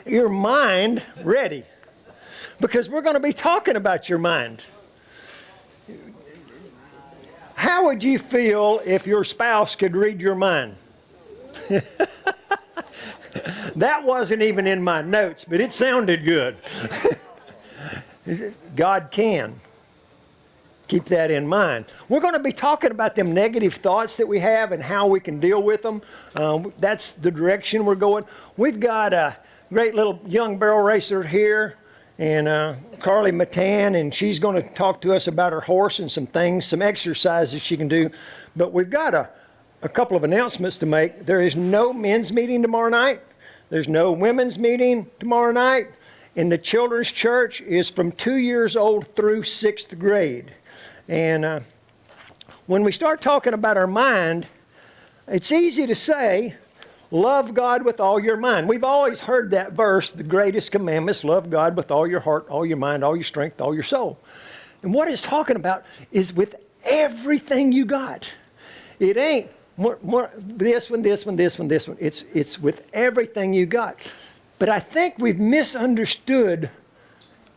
your mind ready, because we're going to be talking about your mind. How would you feel if your spouse could read your mind? That wasn't even in my notes, but it sounded good. God can. Keep that in mind. We're going to be talking about them negative thoughts that we have and how we can deal with them. That's the direction we're going. We've got a great little young barrel racer here, and Carly Matan, and she's going to talk to us about her horse and some things, some exercises she can do. But we've got a couple of announcements to make. There is no men's meeting tomorrow night. There's no women's meeting tomorrow night. And the children's church is from 2 years old through 6th grade. And when we start talking about our mind, it's easy to say, love God with all your mind. We've always heard that verse, the greatest commandments, love God with all your heart, all your mind, all your strength, all your soul. And what it's talking about is with everything you got. It ain't more this one, this one, this one, this one. It's with everything you got. But I think we've misunderstood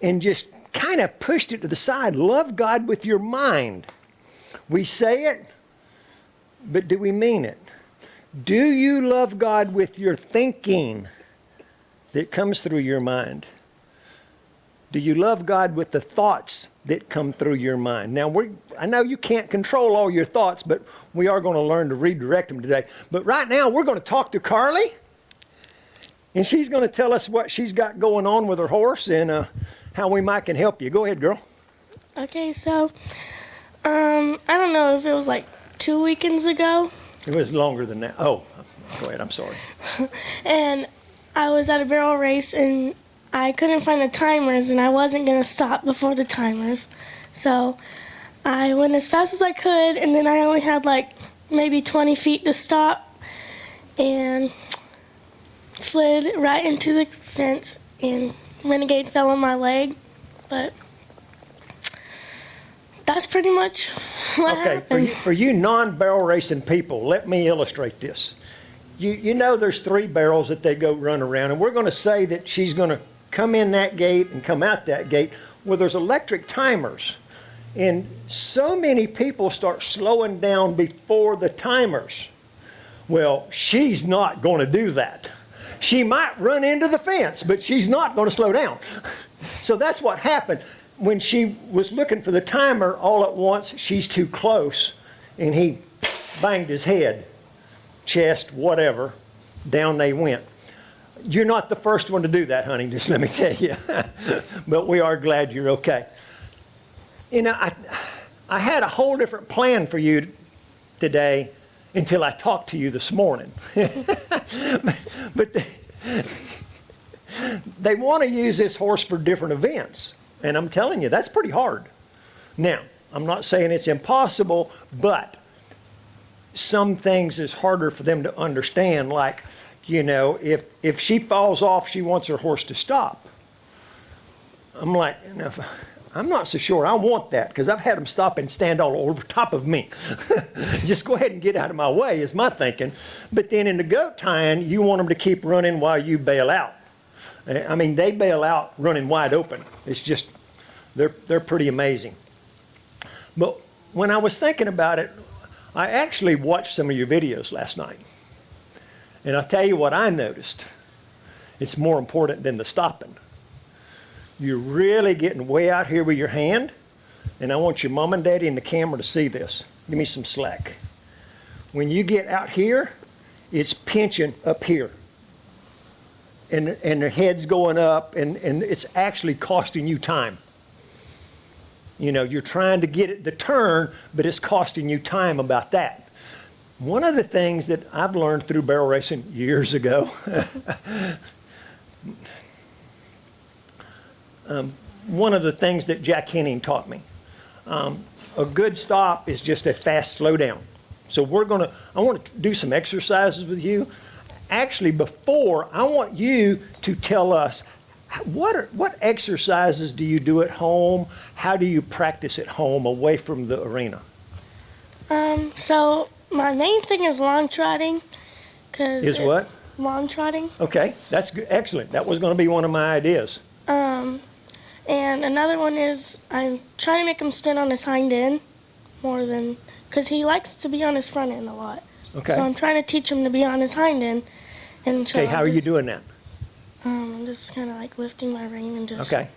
and just kind of pushed it to the side. Love God with your mind. We say it, but do we mean it? Do you love God with your thinking that comes through your mind? Do you love God with the thoughts that come through your mind? Now, I know you can't control all your thoughts, but we are going to learn to redirect them today. But right now, we're going to talk to Carly, and she's going to tell us what she's got going on with her horse and how we might can help you. Go ahead, girl. Okay, so I don't know if it was like 2 weekends ago. It was longer than that. Oh, go ahead. I'm sorry. And I was at a barrel race, and I couldn't find the timers, and I wasn't going to stop before the timers. So I went as fast as I could, and then I only had like maybe 20 feet to stop, and slid right into the fence, and Renegade fell on my leg. But that's pretty much what happened. Okay, for you non-barrel racing people, let me illustrate this. You know there's 3 barrels that they go run around, and we're going to say that she's going to come in that gate and come out that gate where there's electric timers. And so many people start slowing down before the timers. Well, she's not going to do that. She might run into the fence, but she's not going to slow down. So that's what happened. When she was looking for the timer, all at once, she's too close, and he banged his head, chest, whatever, down they went. You're not the first one to do that, honey, just let me tell you. But we are glad you're okay. You know, I had a whole different plan for you today until I talked to you this morning. But they want to use this horse for different events. And I'm telling you, that's pretty hard. Now, I'm not saying it's impossible, but some things is harder for them to understand. Like, you know, if she falls off, she wants her horse to stop. I'm like, I'm not so sure I want that, because I've had them stop and stand all over top of me. Just go ahead and get out of my way is my thinking. But then in the goat tying, you want them to keep running while you bail out. I mean, they bail out running wide open. It's just, they're pretty amazing. But when I was thinking about it, I actually watched some of your videos last night. And I'll tell you what I noticed. It's more important than the stopping. You're really getting way out here with your hand, and I want your mom and daddy and the camera to see this. Give me some slack. When you get out here, it's pinching up here. And their head's going up, and it's actually costing you time. You know, you're trying to get it to turn, but it's costing you time about that. One of the things that I've learned through barrel racing years ago, one of the things that Jack Henning taught me, a good stop is just a fast slow down. So I want to do some exercises with you. Actually, before, I want you to tell us what exercises do you do at home? How do you practice at home away from the arena? So my main thing is long trotting. Is what? lawn trotting. Okay, that's good. Excellent. That was going to be one of my ideas. And another one is I'm trying to make him spin on his hind end more than, because he likes to be on his front end a lot. Okay. So I'm trying to teach him to be on his hind end. And so Okay, how are you doing that? I'm just kind of like lifting my rein and just. Okay.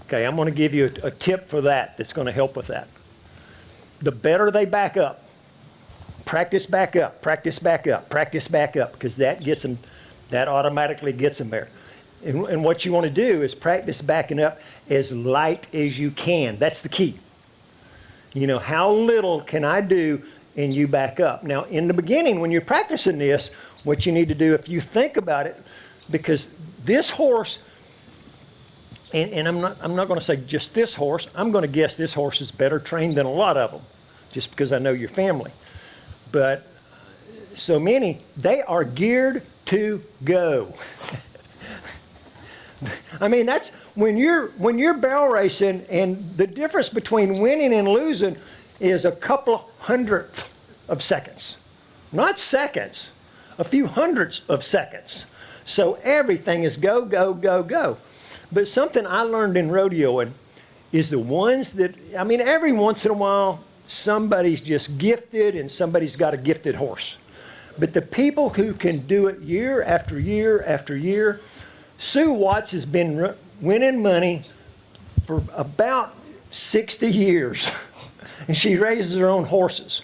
Okay, I'm going to give you a tip for that that's going to help with that. The better they back up, practice back up, practice back up, practice back up, because that automatically gets them there. And what you want to do is practice backing up as light as you can. That's the key. You know, how little can I do and you back up? Now, in the beginning, when you're practicing this, what you need to do, if you think about it, because this horse, and I'm not going to say just this horse, I'm going to guess this horse is better trained than a lot of them, just because I know your family. But so many, they are geared to go. I mean, that's when you're barrel racing, and the difference between winning and losing is a couple hundredths of seconds. Not seconds, a few hundreds of seconds. So everything is go, go, go, go. But something I learned in rodeoing is the ones that, I mean, every once in a while, somebody's just gifted and somebody's got a gifted horse. But the people who can do it year after year after year, Sue Watts has been winning money for about 60 years. And she raises her own horses.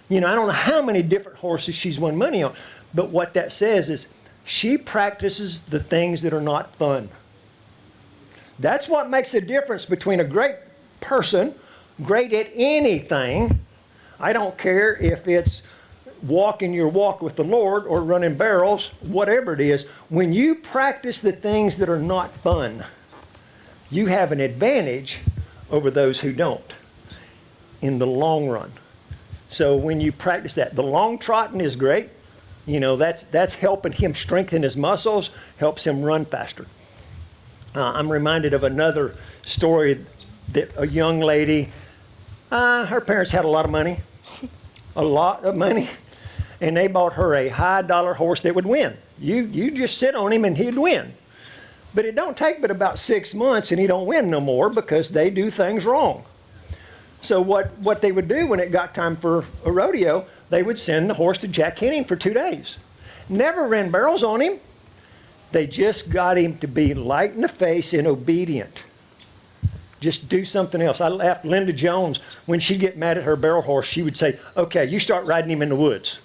You know, I don't know how many different horses she's won money on. But what that says is she practices the things that are not fun. That's what makes a difference between a great person, great at anything. I don't care if it's walking your walk with the Lord or running barrels, whatever it is. When you practice the things that are not fun, you have an advantage over those who don't in the long run. So when you practice that, the long trotting is great. You know, that's helping him strengthen his muscles, helps him run faster. I'm reminded of another story that a young lady, her parents had a lot of money, and they bought her a high dollar horse that would win. You just sit on him and he'd win. But it don't take but about 6 months and he don't win no more because they do things wrong. So what they would do when it got time for a rodeo, they would send the horse to Jack Henning for 2 days. Never ran barrels on him. They just got him to be light in the face and obedient. Just do something else. I laughed. Linda Jones, when she'd get mad at her barrel horse, she would say, okay, you start riding him in the woods.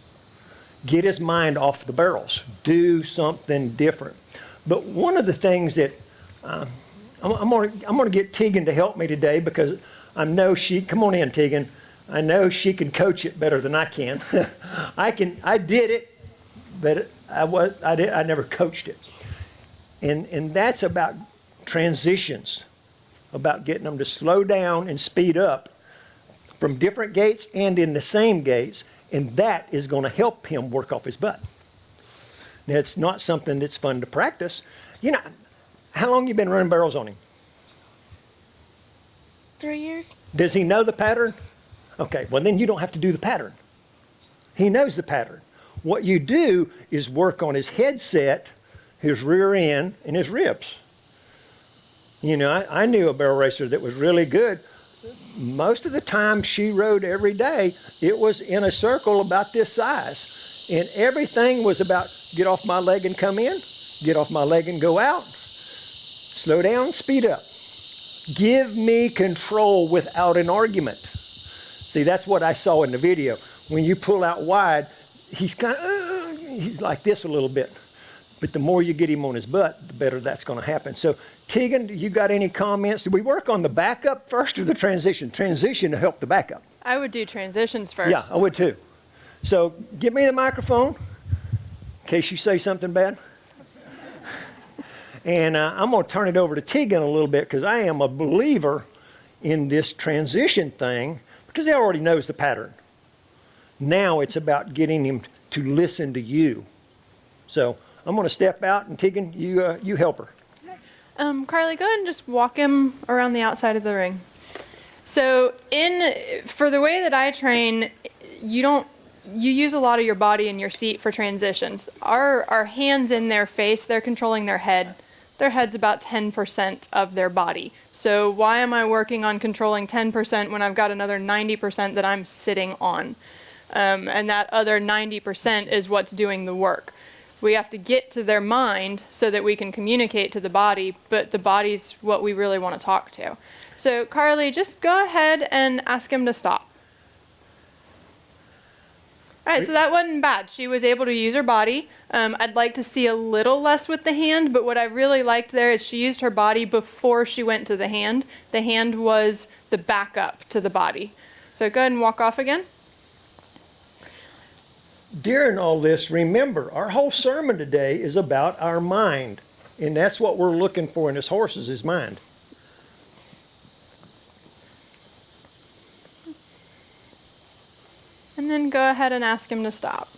Get his mind off the barrels. Do something different. But one of the things that I'm going to get Tegan to help me today, because I know come on in, Tegan. I know she can coach it better than I can. I did it, but I never coached it. And that's about transitions, about getting them to slow down and speed up from different gaits and in the same gaits, and that is going to help him work off his butt. Now, it's not something that's fun to practice. You know, how long you been running barrels on him? 3 years. Does he know the pattern? Okay, well then you don't have to do the pattern. He knows the pattern. What you do is work on his headset, his rear end, and his ribs. You know, I knew a barrel racer that was really good. Most of the time she rode every day, it was in a circle about this size. And everything was about get off my leg and come in, get off my leg and go out, slow down, speed up. Give me control without an argument. See, that's what I saw in the video. When you pull out wide, he's like this a little bit. But the more you get him on his butt, the better that's going to happen. So, Tegan, you got any comments? Do we work on the backup first or the transition? Transition to help the backup. I would do transitions first. Yeah, I would too. So, give me the microphone in case you say something bad. And I'm going to turn it over to Tegan a little bit because I am a believer in this transition thing because he already knows the pattern. Now it's about getting him to listen to you. So I'm going to step out, and Tegan, you help her. Carly, go ahead and just walk him around the outside of the ring. So for the way that I train, you don't you use a lot of your body in your seat for transitions. Our hands in their face, they're controlling their head. Their head's about 10% of their body. So why am I working on controlling 10% when I've got another 90% that I'm sitting on? And that other 90% is what's doing the work. We have to get to their mind so that we can communicate to the body, but the body's what we really want to talk to. So Carly, just go ahead and ask him to stop. All right, so that wasn't bad. She was able to use her body. I'd like to see a little less with the hand, but what I really liked there is she used her body before she went to the hand. The hand was the backup to the body. So go ahead and walk off again. During all this, remember, our whole sermon today is about our mind. And that's what we're looking for in this horse is his mind. And then go ahead and ask him to stop.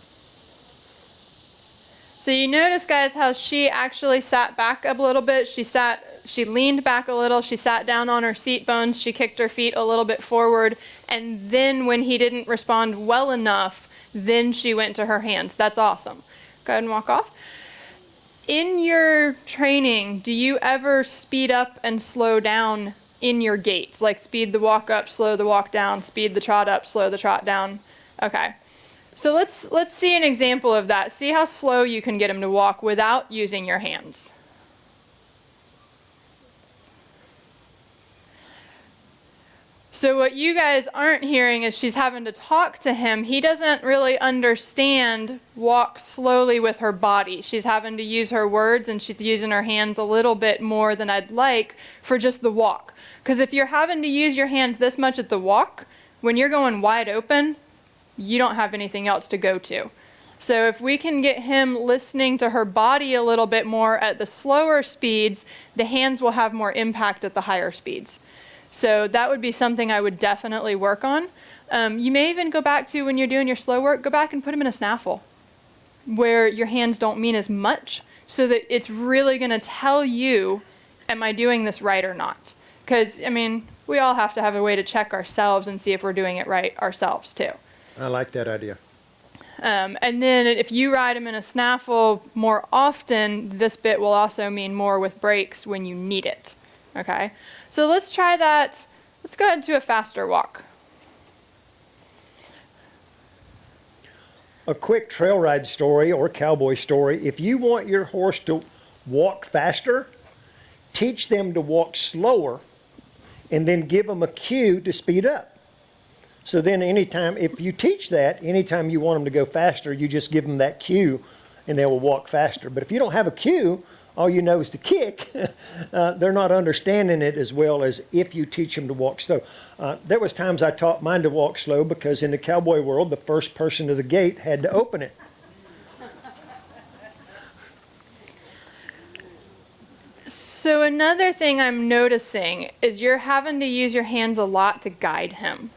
So you notice, guys, how she actually sat back a little bit. She leaned back a little. She sat down on her seat bones. She kicked her feet a little bit forward. And then when he didn't respond well enough, then she went to her hands. That's awesome. Go ahead and walk off. In your training, do you ever speed up and slow down in your gaits? Like speed the walk up, slow the walk down, speed the trot up, slow the trot down? Okay. So let's see an example of that. See how slow you can get him to walk without using your hands. So what you guys aren't hearing is she's having to talk to him. He doesn't really understand walk slowly with her body. She's having to use her words and she's using her hands a little bit more than I'd like for just the walk. Because if you're having to use your hands this much at the walk, when you're going wide open, you don't have anything else to go to. So if we can get him listening to her body a little bit more at the slower speeds, the hands will have more impact at the higher speeds. So that would be something I would definitely work on. You may even go back to, when you're doing your slow work, go back and put him in a snaffle where your hands don't mean as much, so that it's really going to tell you, am I doing this right or not? Because, I mean, we all have to have a way to check ourselves and see if we're doing it right ourselves too. I like that idea. And then if you ride him in a snaffle more often, this bit will also mean more with breaks when you need it. Okay? So let's try that. Let's go ahead to a faster walk. A quick trail ride story or cowboy story. If you want your horse to walk faster, teach them to walk slower and then give them a cue to speed up. So then anytime, if you teach that, anytime you want them to go faster, you just give them that cue and they will walk faster. But if you don't have a cue, all you know is to kick, they're not understanding it as well as if you teach them to walk slow. There was times I taught mine to walk slow because in the cowboy world, the first person to the gate had to open it. So another thing I'm noticing is you're having to use your hands a lot to guide him.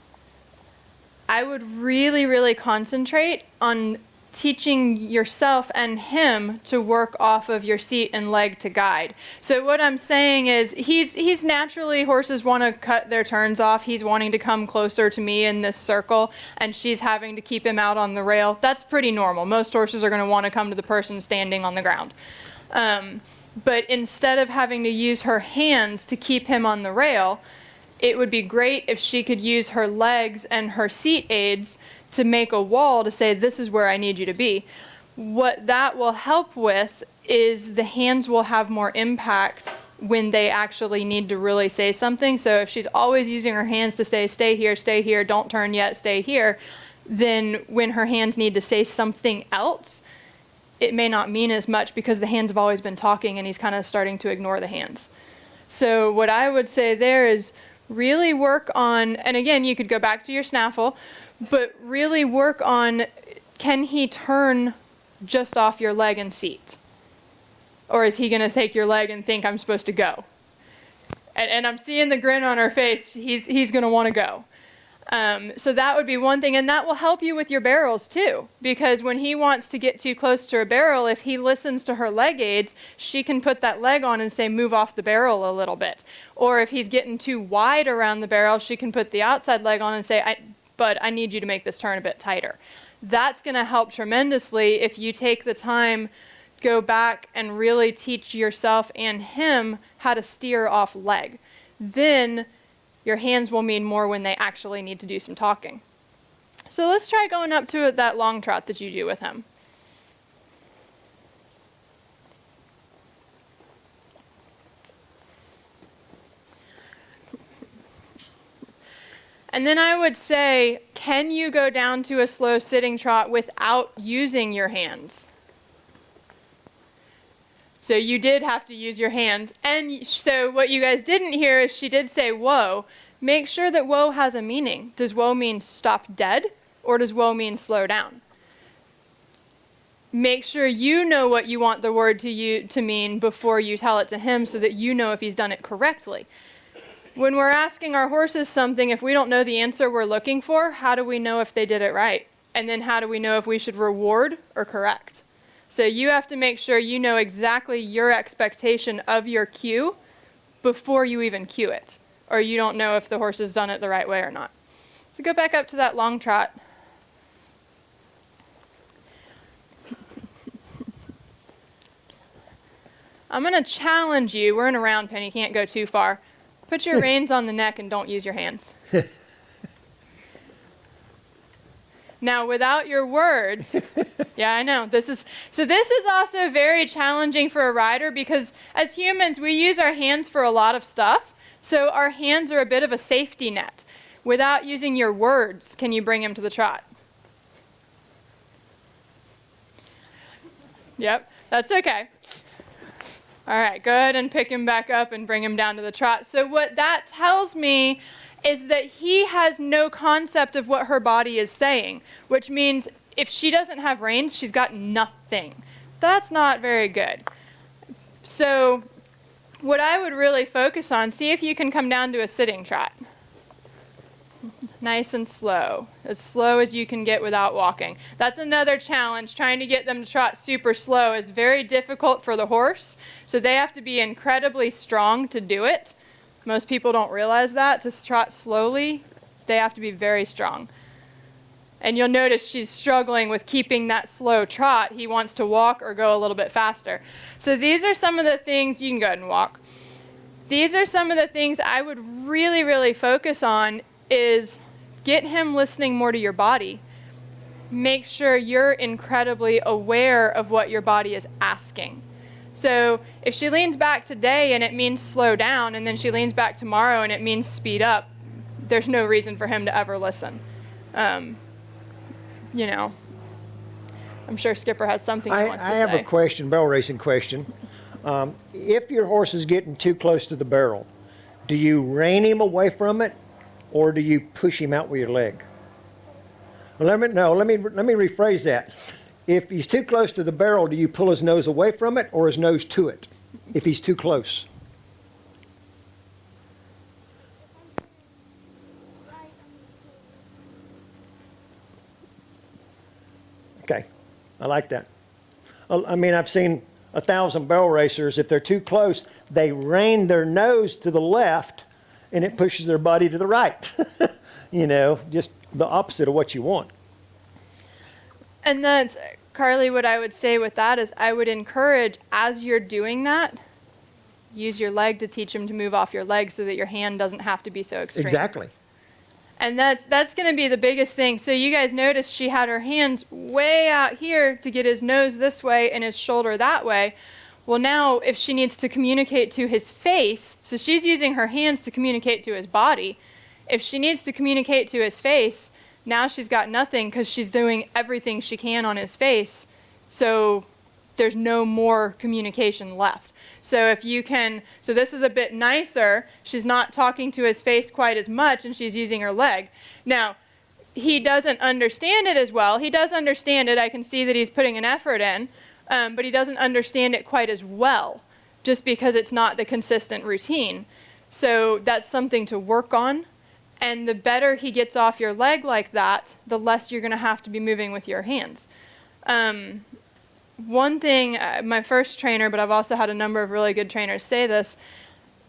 I would really, really concentrate on teaching yourself and him to work off of your seat and leg to guide. So what I'm saying is he's naturally, horses want to cut their turns off. He's wanting to come closer to me in this circle, and she's having to keep him out on the rail. That's pretty normal. Most horses are going to want to come to the person standing on the ground. But instead of having to use her hands to keep him on the rail, it would be great if she could use her legs and her seat aids to make a wall to say, this is where I need you to be. What that will help with is the hands will have more impact when they actually need to really say something. So if she's always using her hands to say, stay here, don't turn yet, stay here, then when her hands need to say something else, it may not mean as much because the hands have always been talking and he's kind of starting to ignore the hands. So what I would say there is really work on, and again, you could go back to your snaffle, but really work on, can he turn just off your leg and seat? Or is he going to take your leg and think I'm supposed to go? And I'm seeing the grin on her face. He's going to want to go. So that would be one thing, and that will help you with your barrels too, because when he wants to get too close to a barrel, if he listens to her leg aids, she can put that leg on and say, move off the barrel a little bit. Or if he's getting too wide around the barrel, she can put the outside leg on and say, Bud, I need you to make this turn a bit tighter. That's going to help tremendously if you take the time, go back and really teach yourself and him how to steer off leg. Then your hands will mean more when they actually need to do some talking. So let's try going up to that long trot that you do with him. And then I would say, can you go down to a slow sitting trot without using your hands? So you did have to use your hands. And so what you guys didn't hear is she did say whoa. Make sure that whoa has a meaning. Does whoa mean stop dead, or does whoa mean slow down? Make sure you know what you want the word to mean before you tell it to him, so that you know if he's done it correctly. When we're asking our horses something, if we don't know the answer we're looking for, how do we know if they did it right? And then how do we know if we should reward or correct? So you have to make sure you know exactly your expectation of your cue before you even cue it, or you don't know if the horse has done it the right way or not. So go back up to that long trot. I'm going to challenge you. We're in a round pen. You can't go too far. Put your reins on the neck and don't use your hands. Now, without your words, yeah, I know. This is also very challenging for a rider, because as humans, we use our hands for a lot of stuff. So our hands are a bit of a safety net. Without using your words, can you bring him to the trot? Yep, that's okay. All right, go ahead and pick him back up and bring him down to the trot. So what that tells me is that he has no concept of what her body is saying, which means if she doesn't have reins, she's got nothing. That's not very good. So what I would really focus on, see if you can come down to a sitting trot. Nice and slow as you can get without walking. That's another challenge. Trying to get them to trot super slow is very difficult for the horse, so they have to be incredibly strong to do it. Most people don't realize that. To trot slowly, they have to be very strong. And you'll notice she's struggling with keeping that slow trot. He wants to walk or go a little bit faster. So these are some of the things, you can go ahead and walk. These are some of the things I would really, really focus on, is get him listening more to your body. Make sure you're incredibly aware of what your body is asking. So if she leans back today and it means slow down, and then she leans back tomorrow and it means speed up, there's no reason for him to ever listen. You know, I'm sure Skipper has something he wants to say. I have a question, barrel racing question. If your horse is getting too close to the barrel, do you rein him away from it, or do you push him out with your leg? Well, let me rephrase that. If he's too close to the barrel, do you pull his nose away from it or his nose to it if he's too close? Okay, I like that. I mean, I've seen 1,000 barrel racers, if they're too close, they rein their nose to the left and it pushes their body to the right. You know, just the opposite of what you want. And that's, Carly, what I would say with that is I would encourage, as you're doing that, use your leg to teach him to move off your leg so that your hand doesn't have to be so extreme. Exactly. And that's going to be the biggest thing. So you guys noticed she had her hands way out here to get his nose this way and his shoulder that way. Well, now if she needs to communicate to his face, so she's using her hands to communicate to his body. If she needs to communicate to his face, now she's got nothing because she's doing everything she can on his face. So there's no more communication left. So if you can, so this is a bit nicer. She's not talking to his face quite as much, and she's using her leg. Now, he doesn't understand it as well. He does understand it. I can see that he's putting an effort in, but he doesn't understand it quite as well, just because it's not the consistent routine. So that's something to work on. And the better he gets off your leg like that, the less you're going to have to be moving with your hands. One thing, my first trainer, but I've also had a number of really good trainers say this,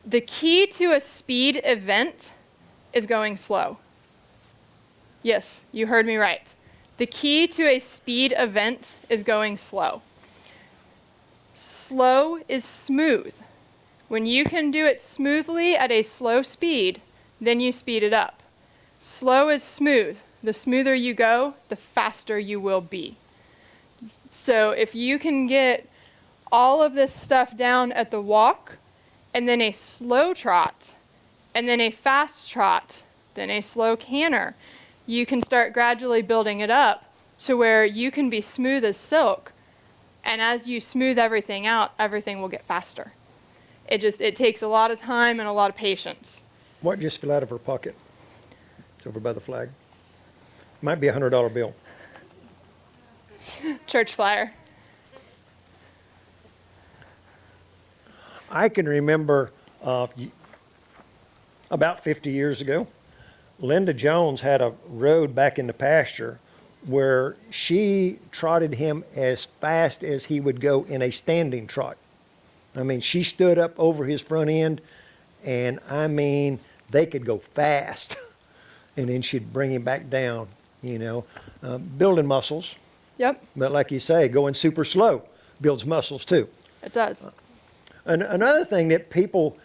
the key to a speed event is going slow. Yes, you heard me right. The key to a speed event is going slow. Slow is smooth. When you can do it smoothly at a slow speed, then you speed it up. Slow is smooth. The smoother you go, the faster you will be. So if you can get all of this stuff down at the walk, and then a slow trot, and then a fast trot, then a slow canter, you can start gradually building it up to where you can be smooth as silk. And as you smooth everything out, everything will get faster. It takes a lot of time and a lot of patience. What just fell out of her pocket? It's over by the flag. Might be a $100 bill. Church flyer. I can remember about 50 years ago, Linda Jones had a road back in the pasture where she trotted him as fast as he would go in a standing trot. I mean, she stood up over his front end, and I mean, they could go fast. And then she'd bring him back down, building muscles. Yep, But like you say, going super slow builds muscles too. it does. Another thing that people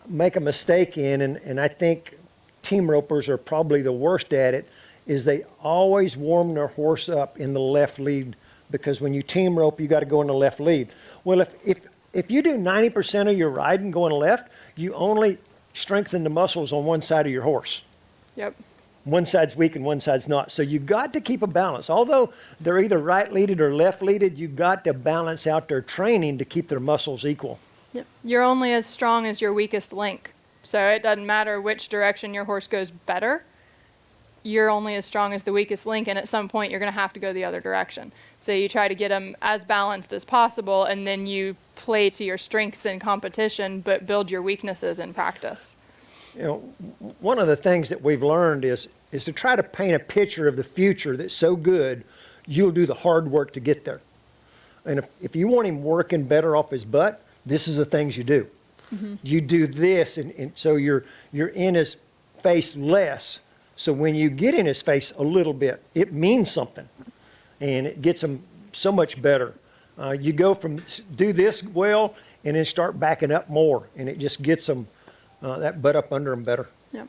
make a mistake in, and I think team ropers are probably the worst at it, is they always warm their horse up in the left lead, because when you team rope, you got to go in the left lead. Well, if you do 90% of your riding going left, you only strengthen the muscles on one side of your horse. Yep. One side's weak and one side's not. So you've got to keep a balance. Although they're either right-leaded or left-leaded, you've got to balance out their training to keep their muscles equal. Yep. You're only as strong as your weakest link. So it doesn't matter which direction your horse goes better. You're only as strong as the weakest link, and at some point you're going to have to go the other direction. So you try to get them as balanced as possible, and then you play to your strengths in competition, but build your weaknesses in practice. One of the things that we've learned is to try to paint a picture of the future that's so good, you'll do the hard work to get there. And if you want him working better off his butt, this is the things you do. Mm-hmm. You do this, and so you're in his face less. So when you get in his face a little bit, it means something, and it gets him so much better. You go from do this well, and then start backing up more, and it just gets them that butt up under them better. Yep.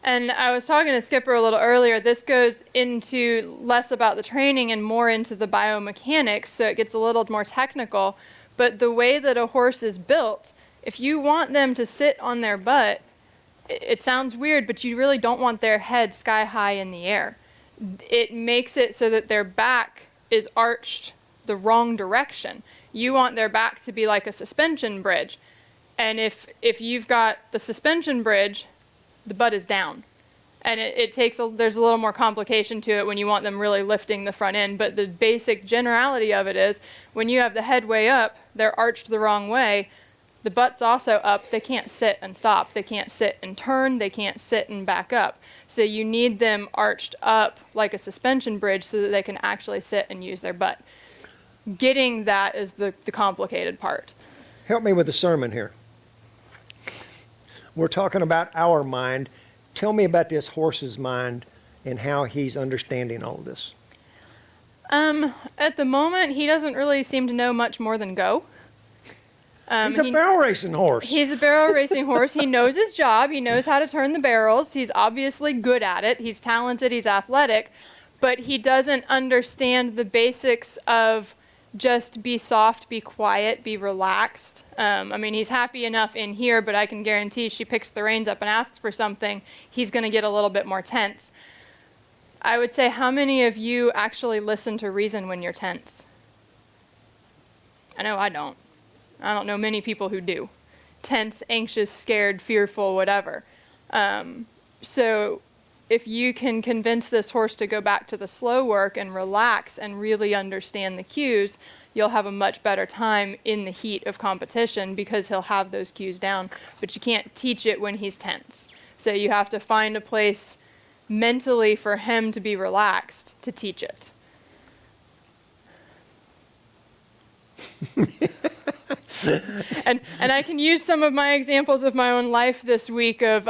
And I was talking to Skipper a little earlier. This goes into less about the training and more into the biomechanics, so it gets a little more technical. But the way that a horse is built, if you want them to sit on their butt, it sounds weird, but you really don't want their head sky high in the air. It makes it so that their back is arched the wrong direction. You want their back to be like a suspension bridge. And if you've got the suspension bridge, the butt is down. And there's a little more complication to it when you want them really lifting the front end. But the basic generality of it is when you have the head way up, they're arched the wrong way. The butt's also up. They can't sit and stop. They can't sit and turn. They can't sit and back up. So you need them arched up like a suspension bridge so that they can actually sit and use their butt. Getting that is the complicated part. Help me with the sermon here. We're talking about our mind. Tell me about this horse's mind and how he's understanding all of this. At the moment, he doesn't really seem to know much more than go. He's a barrel racing horse. He's a barrel racing horse. He knows his job. He knows how to turn the barrels. He's obviously good at it. He's talented. He's athletic. But he doesn't understand the basics of just be soft, be quiet, be relaxed. He's happy enough in here, but I can guarantee she picks the reins up and asks for something, he's going to get a little bit more tense. I would say, how many of you actually listen to reason when you're tense? I know I don't. I don't know many people who do. Tense, anxious, scared, fearful, whatever. So if you can convince this horse to go back to the slow work and relax and really understand the cues, you'll have a much better time in the heat of competition because he'll have those cues down. But you can't teach it when he's tense. So you have to find a place mentally for him to be relaxed to teach it. And I can use some of my examples of my own life this week of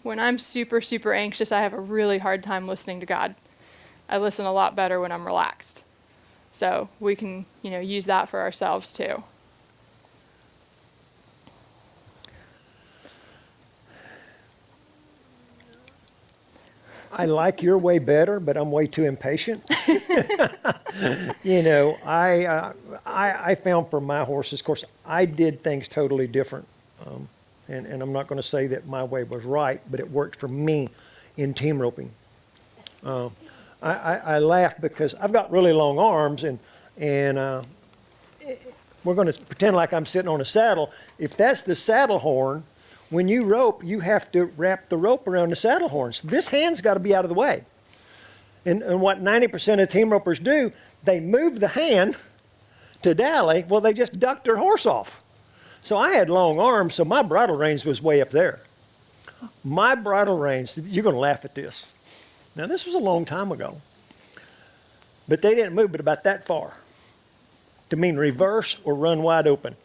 when I'm super, super anxious, I have a really hard time listening to God. I listen a lot better when I'm relaxed. So we can, use that for ourselves too. I like your way better, but I'm way too impatient. I found for my horses, of course, I did things totally different. And I'm not going to say that my way was right, but it worked for me in team roping. I laugh because I've got really long arms, and we're going to pretend like I'm sitting on a saddle. If that's the saddle horn, when you rope, you have to wrap the rope around the saddle horns. This hand's got to be out of the way. And what 90% of team ropers do, they move the hand to dally. Well, they just duck their horse off. So I had long arms, so my bridle reins was way up there. My bridle reins, you're going to laugh at this. Now, this was a long time ago. But they didn't move but about that far to mean reverse or run wide open.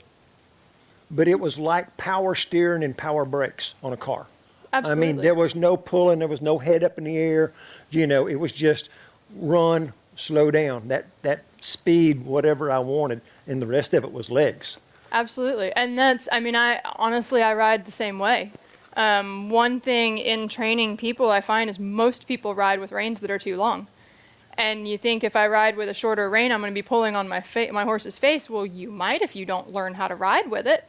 But it was like power steering and power brakes on a car. Absolutely. I mean, there was no pulling, there was no head up in the air. It was just run, slow down, that speed, whatever I wanted, and the rest of it was legs. Absolutely. And I ride the same way. One thing in training people I find is most people ride with reins that are too long. And you think if I ride with a shorter rein, I'm going to be pulling on my horse's face. Well, you might if you don't learn how to ride with it.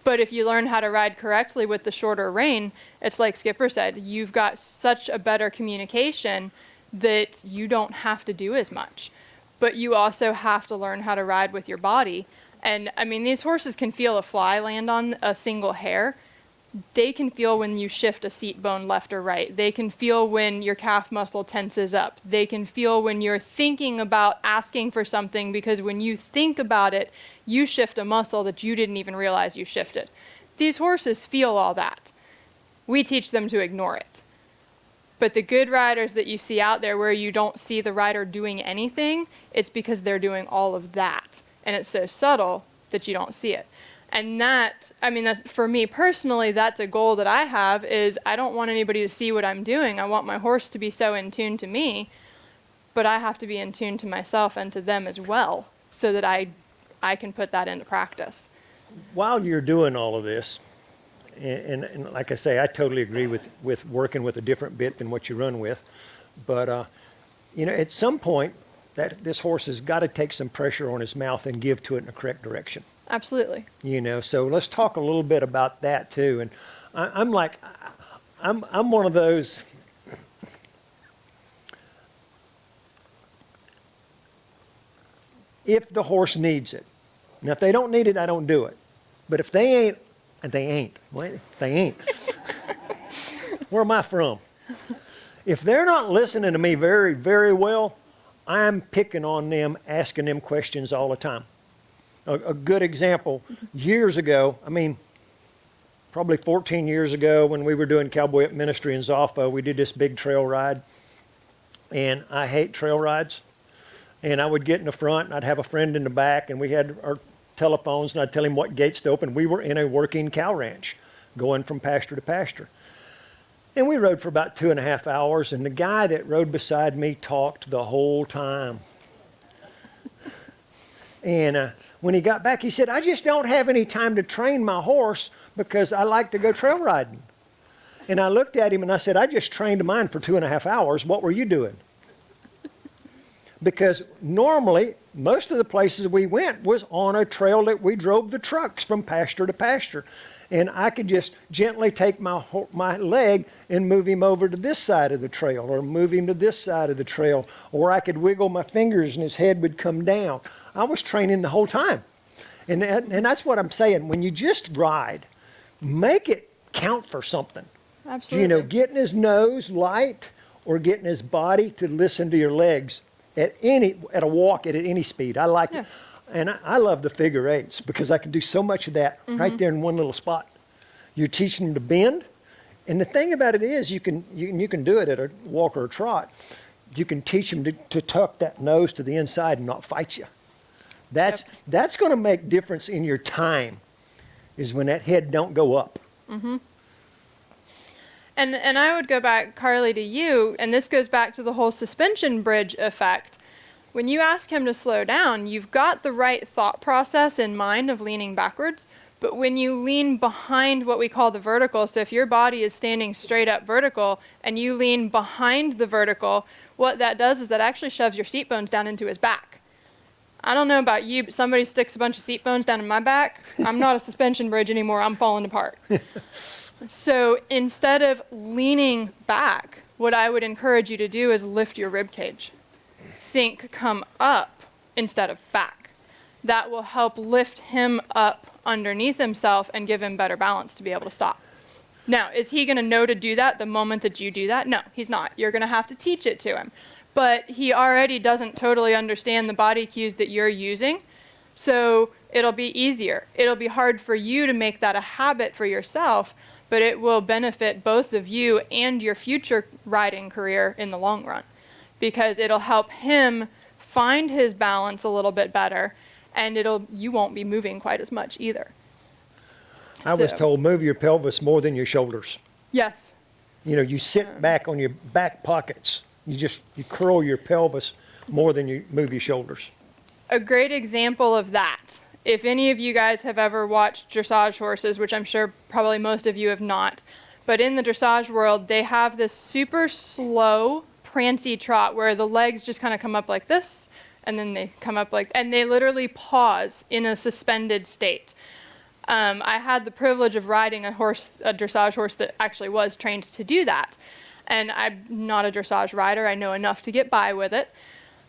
But if you learn how to ride correctly with the shorter rein, it's like Skipper said, you've got such a better communication that you don't have to do as much. But you also have to learn how to ride with your body. And these horses can feel a fly land on a single hair. They can feel when you shift a seat bone left or right. They can feel when your calf muscle tenses up. They can feel when you're thinking about asking for something, because when you think about it, you shift a muscle that you didn't even realize you shifted. These horses feel all that. We teach them to ignore it. But the good riders that you see out there where you don't see the rider doing anything, it's because they're doing all of that. And it's so subtle that you don't see it. And that's for me personally, that's a goal that I have, is I don't want anybody to see what I'm doing. I want my horse to be so in tune to me, but I have to be in tune to myself and to them as well, so that I can put that into practice. While you're doing all of this, and like I say, I totally agree with working with a different bit than what you run with, but at some point, this horse has got to take some pressure on his mouth and give to it in the correct direction. Absolutely. So let's talk a little bit about that too. And I'm one of those. If the horse needs it. Now, if they don't need it, I don't do it. But if they ain't, and they ain't. Wait, they ain't. Where am I from? If they're not listening to me very, very well, I'm picking on them, asking them questions all the time. A good example, years ago, probably 14 years ago, when we were doing Cowboy-Up Ministry in Zoffa, we did this big trail ride. And I hate trail rides. And I would get in the front, and I'd have a friend in the back, and we had our telephones, and I'd tell him what gates to open. We were in a working cow ranch, going from pasture to pasture. And we rode for about 2.5 hours, and the guy that rode beside me talked the whole time. And when he got back, he said, I just don't have any time to train my horse because I like to go trail riding. And I looked at him and I said, I just trained mine for 2.5 hours. What were you doing? Because normally, most of the places we went was on a trail that we drove the trucks from pasture to pasture. And I could just gently take my leg and move him over to this side of the trail, or move him to this side of the trail, or I could wiggle my fingers and his head would come down. I was training the whole time. And that's what I'm saying. When you just ride, make it count for something. Absolutely. Getting his nose light or getting his body to listen to your legs at a walk at any speed. I like it. And I love the figure eights because I can do so much of that right there in one little spot. You're teaching them to bend. And the thing about it is you can do it at a walk or a trot. You can teach them to tuck that nose to the inside and not fight you. That's going to make difference in your time, is when that head don't go up. Mm-hmm. And I would go back, Carly, to you, and this goes back to the whole suspension bridge effect. When you ask him to slow down, you've got the right thought process in mind of leaning backwards, but when you lean behind what we call the vertical, so if your body is standing straight up vertical and you lean behind the vertical, what that does is that actually shoves your seat bones down into his back. I don't know about you, but somebody sticks a bunch of seat bones down in my back, I'm not a suspension bridge anymore, I'm falling apart. So instead of leaning back, what I would encourage you to do is lift your rib cage. Think come up instead of back. That will help lift him up underneath himself and give him better balance to be able to stop. Now, is he going to know to do that the moment that you do that? No, he's not. You're going to have to teach it to him. But he already doesn't totally understand the body cues that you're using, so it'll be easier. It'll be hard for you to make that a habit for yourself, but it will benefit both of you and your future riding career in the long run, because it'll help him find his balance a little bit better, and you won't be moving quite as much either. I was told move your pelvis more than your shoulders. Yes. You know, you sit back on your back pockets. You curl your pelvis more than you move your shoulders. A great example of that, if any of you guys have ever watched dressage horses, which I'm sure probably most of you have not, but in the dressage world, they have this super slow, prancy trot where the legs just kind of come up like this, and then they come up and they literally pause in a suspended state. I had the privilege of riding a dressage horse that actually was trained to do that. And I'm not a dressage rider. I know enough to get by with it.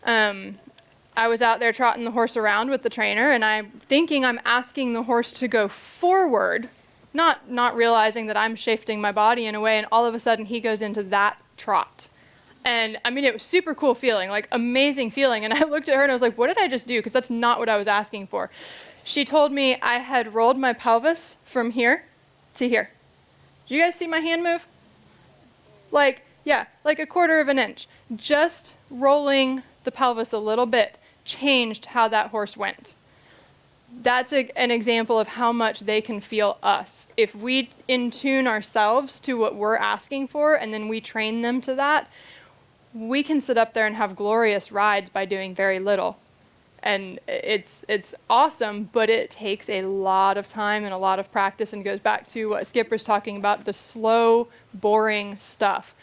I was out there trotting the horse around with the trainer, and I'm thinking I'm asking the horse to go forward, not realizing that I'm shifting my body in a way, and all of a sudden he goes into that trot. And I mean, it was super cool feeling, like amazing feeling. And I looked at her and I was like, what did I just do? Because that's not what I was asking for. She told me I had rolled my pelvis from here to here. Did you guys see my hand move? Like a quarter of an inch. Just rolling the pelvis a little bit changed how that horse went. That's an example of how much they can feel us. If we in tune ourselves to what we're asking for, and then we train them to that, we can sit up there and have glorious rides by doing very little. And it's awesome, but it takes a lot of time and a lot of practice, and goes back to what Skipper's talking about, the slow, boring stuff.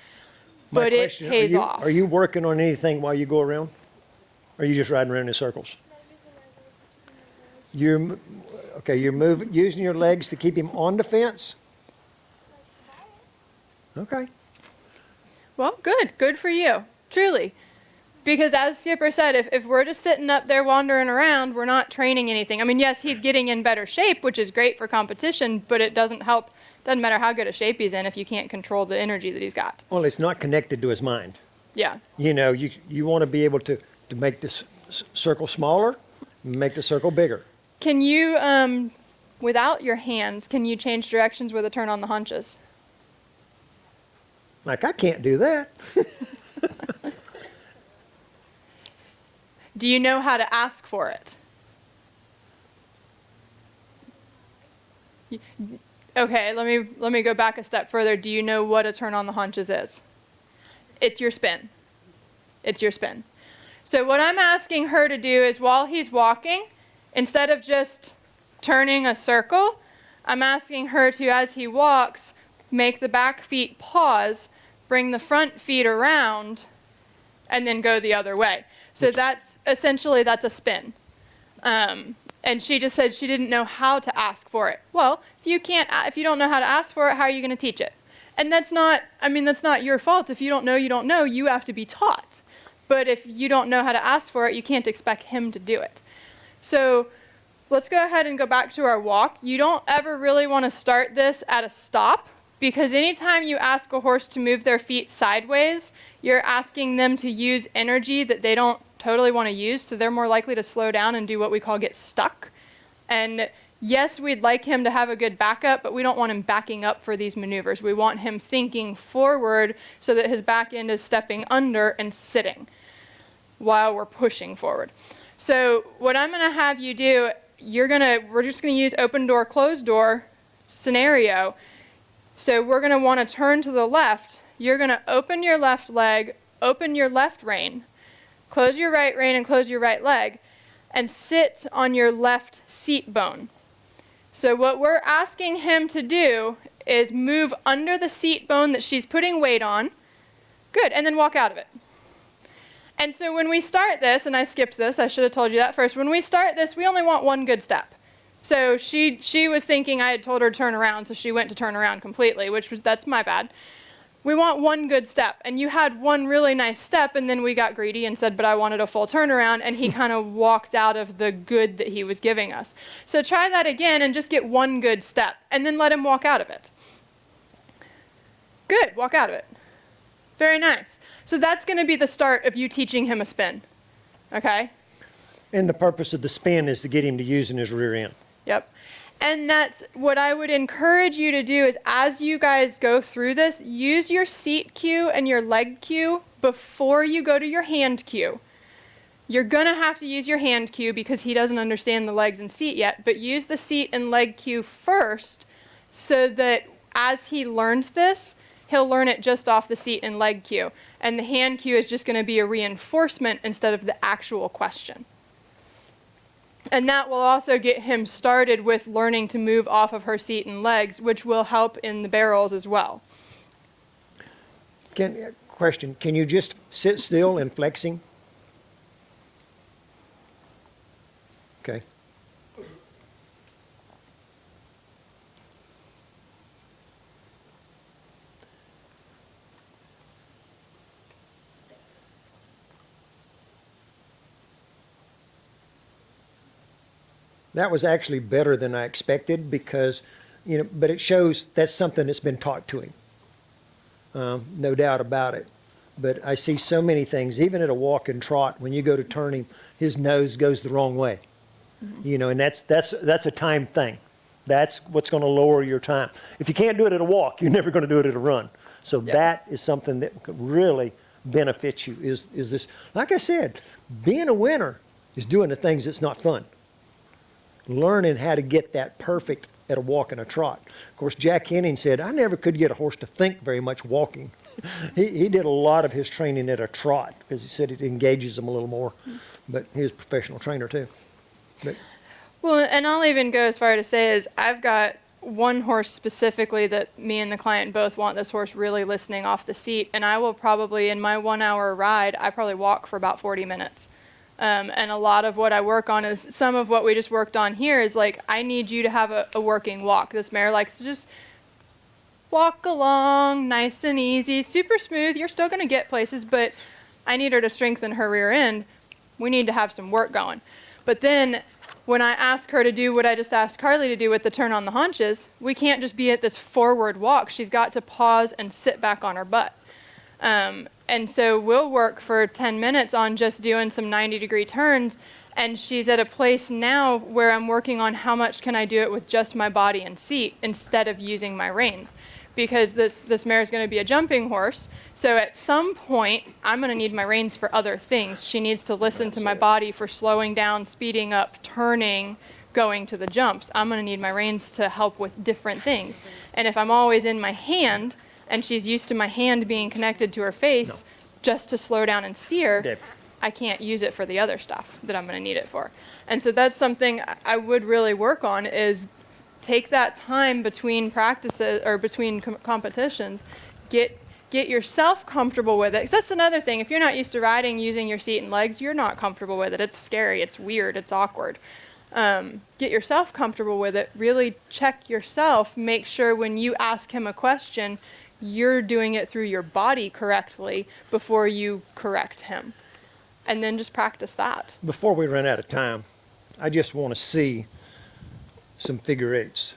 But it pays off. Are you working on anything while you go around? Or are you just riding around in circles? You're moving, using your legs to keep him on the fence? Okay. Well, good for you, truly. Because as Skipper said, if we're just sitting up there wandering around, we're not training anything. I mean, yes, he's getting in better shape, which is great for competition, but it doesn't help. Doesn't matter how good a shape he's in if you can't control the energy that he's got. Well, it's not connected to his mind. Yeah. You know, you want to be able to make this circle smaller, make the circle bigger. Can you, without your hands, can you change directions with a turn on the haunches? Like, I can't do that. Do you know how to ask for it? Okay, let me go back a step further. Do you know what a turn on the haunches is? It's your spin. It's your spin. So what I'm asking her to do is, while he's walking, instead of just turning a circle, I'm asking her to, as he walks, make the back feet pause, bring the front feet around, and then go the other way. So that's a spin. And she just said she didn't know how to ask for it. Well, if you don't know how to ask for it, how are you going to teach it? And that's not your fault. If you don't know, you don't know. You have to be taught. But if you don't know how to ask for it, you can't expect him to do it. So let's go ahead and go back to our walk. You don't ever really want to start this at a stop, because anytime you ask a horse to move their feet sideways, you're asking them to use energy that they don't totally want to use, so they're more likely to slow down and do what we call get stuck. And yes, we'd like him to have a good backup, but we don't want him backing up for these maneuvers. We want him thinking forward so that his back end is stepping under and sitting while we're pushing forward. So what I'm going to have you do, we're just going to use open door, closed door scenario. So we're going to want to turn to the left. You're going to open your left leg, open your left rein, close your right rein and close your right leg, and sit on your left seat bone. So what we're asking him to do is move under the seat bone that she's putting weight on. Good, and then walk out of it. And so when we start this, and I skipped this, I should have told you that first. When we start this, we only want one good step. So she was thinking I had told her to turn around, so she went to turn around completely, that's my bad. We want one good step, and you had one really nice step, and then we got greedy and said, but I wanted a full turnaround, and he kind of walked out of the good that he was giving us. So try that again and just get one good step, and then let him walk out of it. Good, walk out of it. Very nice. So that's going to be the start of you teaching him a spin, okay? And the purpose of the spin is to get him to using his rear end. Yep. And that's what I would encourage you to do is as you guys go through this, use your seat cue and your leg cue before you go to your hand cue. You're going to have to use your hand cue because he doesn't understand the legs and seat yet, but use the seat and leg cue first so that as he learns this, he'll learn it just off the seat and leg cue. And the hand cue is just going to be a reinforcement instead of the actual question. And that will also get him started with learning to move off of her seat and legs, which will help in the barrels as well. Question, can you just sit still and flexing? Okay. That was actually better than I expected because, but it shows that's something that's been taught to him. No doubt about it. But I see so many things, even at a walk and trot, when you go to turn him, his nose goes the wrong way. Mm-hmm. And that's a time thing. That's what's going to lower your time. If you can't do it at a walk, you're never going to do it at a run. So that is something that could really benefit you is this. Like I said, being a winner is doing the things that's not fun. Learning how to get that perfect at a walk and a trot. Of course, Jack Henning said, I never could get a horse to think very much walking. He did a lot of his training at a trot because he said it engages him a little more. But he was a professional trainer too. Well, and I'll even go as far to say is I've got one horse specifically that me and the client both want this horse really listening off the seat. And I will probably, in my 1 hour ride, I probably walk for about 40 minutes. And a lot of what I work on is some of what we just worked on here is like, I need you to have a working walk. This mare likes to just walk along nice and easy, super smooth. You're still going to get places, but I need her to strengthen her rear end. We need to have some work going. But then when I ask her to do what I just asked Carly to do with the turn on the haunches, we can't just be at this forward walk. She's got to pause and sit back on her butt. And so we'll work for 10 minutes on just doing some 90-degree turns, and she's at a place now where I'm working on how much can I do it with just my body and seat instead of using my reins. Because this mare is going to be a jumping horse, so at some point I'm going to need my reins for other things. She needs to listen to my body for slowing down, speeding up, turning, going to the jumps. I'm going to need my reins to help with different things. And if I'm always in my hand, and she's used to my hand being connected to her face just to slow down and steer, I can't use it for the other stuff that I'm going to need it for. And so that's something I would really work on is take that time between practices or between competitions, get yourself comfortable with it. 'Cause that's another thing. If you're not used to riding using your seat and legs, you're not comfortable with it. It's scary. It's weird. It's awkward. Get yourself comfortable with it. Really check yourself. Make sure when you ask him a question, you're doing it through your body correctly before you correct him. And then just practice that. Before we run out of time, I just want to see some figure eights.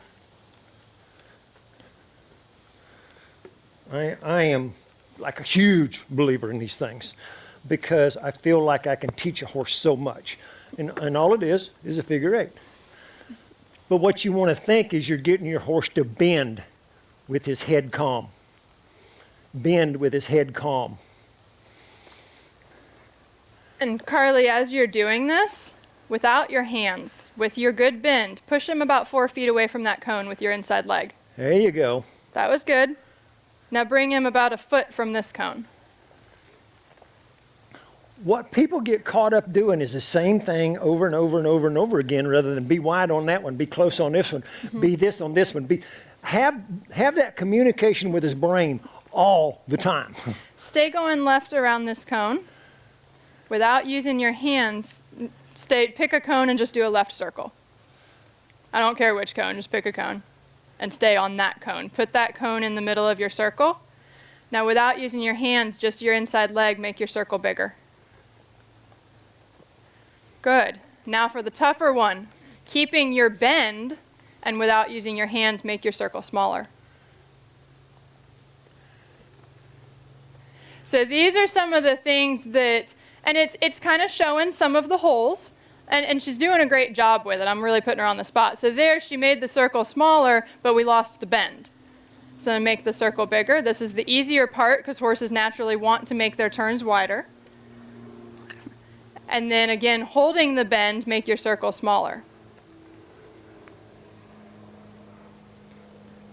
I am like a huge believer in these things because I feel like I can teach a horse so much. And all it is a figure eight. But what you want to think is you're getting your horse to bend with his head calm. Bend with his head calm. And Carly, as you're doing this, without your hands, with your good bend, push him about 4 feet away from that cone with your inside leg. There you go. That was good. Now bring him about a foot from this cone. What people get caught up doing is the same thing over and over and over and over again, rather than be wide on that one, be close on this one, be this on this one. Have that communication with his brain all the time. Stay going left around this cone. Without using your hands, pick a cone and just do a left circle. I don't care which cone, just pick a cone and stay on that cone. Put that cone in the middle of your circle. Now without using your hands, just your inside leg, make your circle bigger. Good. Now for the tougher one, keeping your bend and without using your hands, make your circle smaller. So these are some of the things that, and it's kind of showing some of the holes, and she's doing a great job with it. I'm really putting her on the spot. So there she made the circle smaller, but we lost the bend. So make the circle bigger. This is the easier part because horses naturally want to make their turns wider. And then again, holding the bend, make your circle smaller.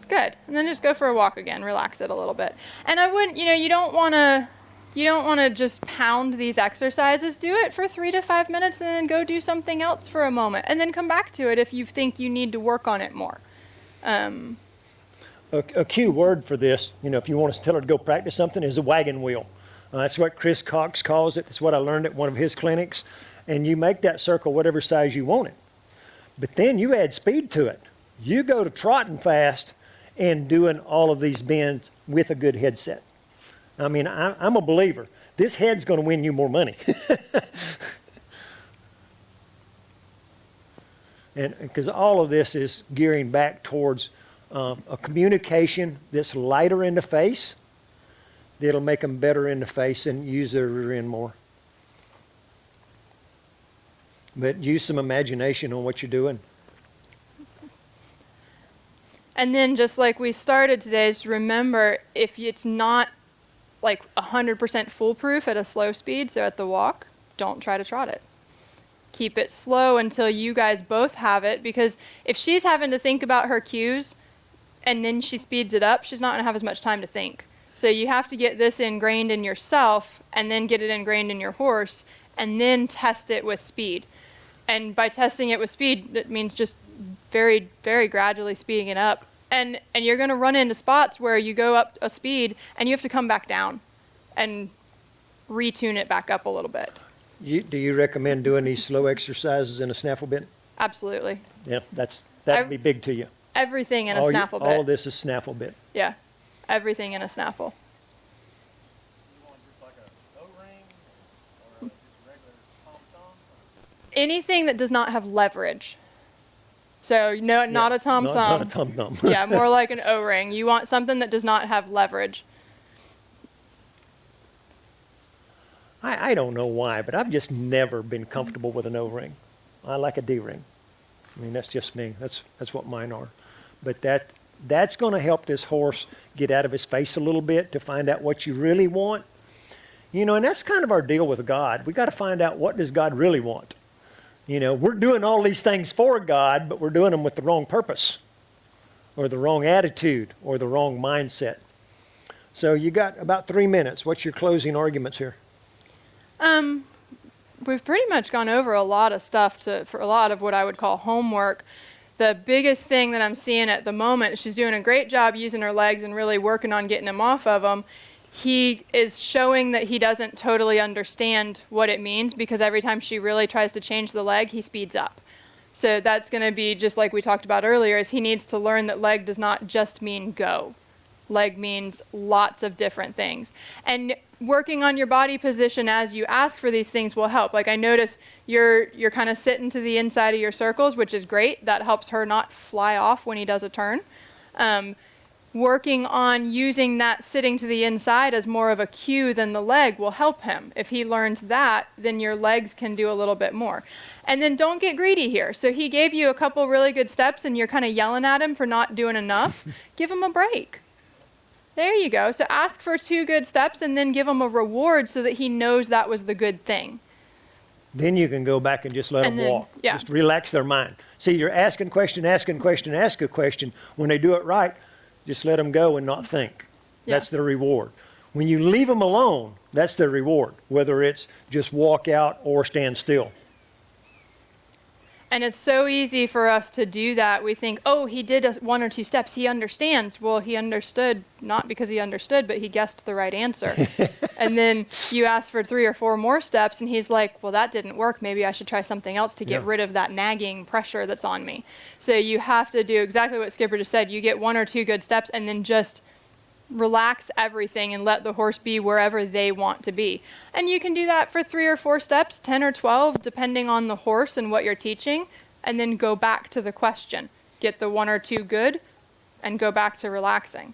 Good. And then just go for a walk again, relax it a little bit. And I wouldn't, you don't want to just pound these exercises. Do it for 3 to 5 minutes and then go do something else for a moment. And then come back to it if you think you need to work on it more. A key word for this, if you want to tell her to go practice something, is a wagon wheel. That's what Chris Cox calls it. It's what I learned at one of his clinics. And you make that circle whatever size you want it. But then you add speed to it. You go to trotting fast and doing all of these bends with a good headset. I mean, I'm a believer. This head's going to win you more money. And because all of this is gearing back towards a communication that's lighter in the face, that'll make them better in the face and use their rear end more. But use some imagination on what you're doing. And then just like we started today, just remember if it's not like 100% foolproof at a slow speed, so at the walk, don't try to trot it. Keep it slow until you guys both have it, because if she's having to think about her cues and then she speeds it up, she's not going to have as much time to think. So you have to get this ingrained in yourself and then get it ingrained in your horse and then test it with speed. And by testing it with speed, it means just very, very gradually speeding it up. And you're going to run into spots where you go up a speed and you have to come back down and retune it back up a little bit. Do you recommend doing these slow exercises in a snaffle bit? Absolutely. Yeah, that'd be big to you. Everything in a snaffle bit. All of this is snaffle bit. Yeah, everything in a snaffle. You want just like a O-ring or just regular tom-tom? Anything that does not have leverage. So no, not a tom-thumb. Not a tom-thumb. Yeah, more like an O-ring. You want something that does not have leverage. I don't know why, but I've just never been comfortable with an O-ring. I like a D-ring. I mean, that's just me. That's what mine are. But that's going to help this horse get out of his face a little bit to find out what you really want. And that's kind of our deal with God. We got to find out, what does God really want? We're doing all these things for God, but we're doing them with the wrong purpose or the wrong attitude or the wrong mindset. So you got about 3 minutes. What's your closing arguments here? We've pretty much gone over a lot of stuff for a lot of what I would call homework. The biggest thing that I'm seeing at the moment, she's doing a great job using her legs and really working on getting him off of them. He is showing that he doesn't totally understand what it means, because every time she really tries to change the leg, he speeds up. So that's going to be just like we talked about earlier, is he needs to learn that leg does not just mean go. Leg means lots of different things. And working on your body position as you ask for these things will help. Like I notice you're kind of sitting to the inside of your circles, which is great. That helps her not fly off when he does a turn. Working on using that sitting to the inside as more of a cue than the leg will help him. If he learns that, then your legs can do a little bit more. And then don't get greedy here. So he gave you a couple really good steps and you're kind of yelling at him for not doing enough. Give him a break. There you go. So ask for 2 good steps and then give him a reward so that he knows that was the good thing. Then you can go back and just let them walk. Yeah. Just relax their mind. See, you're asking question, ask a question. When they do it right, just let them go and not think. Yeah. That's their reward. When you leave them alone, that's their reward, whether it's just walk out or stand still. And it's so easy for us to do that. We think, oh, he did one or two steps. He understands. Well, he understood, not because he understood, but he guessed the right answer. And then you ask for 3 or 4 more steps, and he's like, well, that didn't work. Maybe I should try something else to get rid of that nagging pressure that's on me. So you have to do exactly what Skipper just said. You get 1 or 2 good steps, and then just relax everything and let the horse be wherever they want to be. And you can do that for 3 or 4 steps, 10 or 12, depending on the horse and what you're teaching, and then go back to the question. Get the 1 or 2 good and go back to relaxing.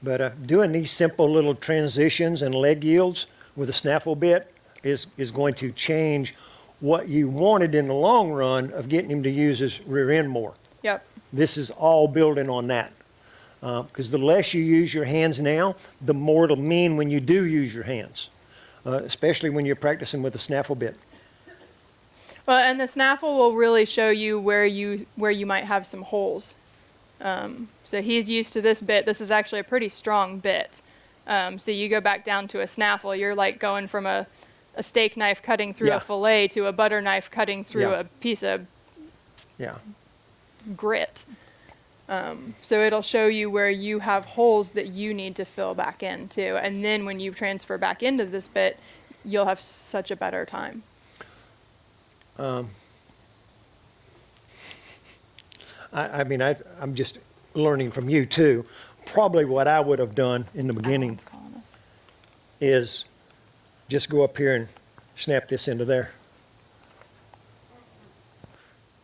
But doing these simple little transitions and leg yields with a snaffle bit is going to change what you wanted in the long run of getting him to use his rear end more. Yep. This is all building on that. Because the less you use your hands now, the more it'll mean when you do use your hands, especially when you're practicing with a snaffle bit. Well, and the snaffle will really show you where you might have some holes. So he's used to this bit. This is actually a pretty strong bit. So you go back down to a snaffle, you're like going from a steak knife cutting through a fillet to a butter knife cutting through a piece of grit. So it'll show you where you have holes that you need to fill back into. And then when you transfer back into this bit, you'll have such a better time. I'm just learning from you too. Probably what I would have done in the beginning Alan's calling us. is just go up here and snap this into there.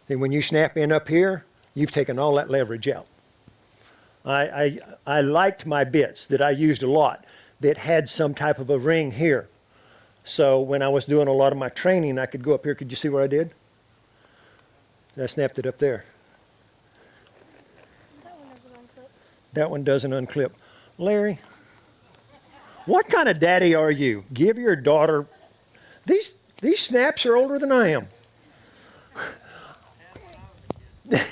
Then when you snap in up here, you've taken all that leverage out. I liked my bits that I used a lot that had some type of a ring here. So when I was doing a lot of my training, I could go up here. Could you see what I did? I snapped it up there. That one doesn't unclip. Larry, what kind of daddy are you? Give your daughter... These snaps are older than I am.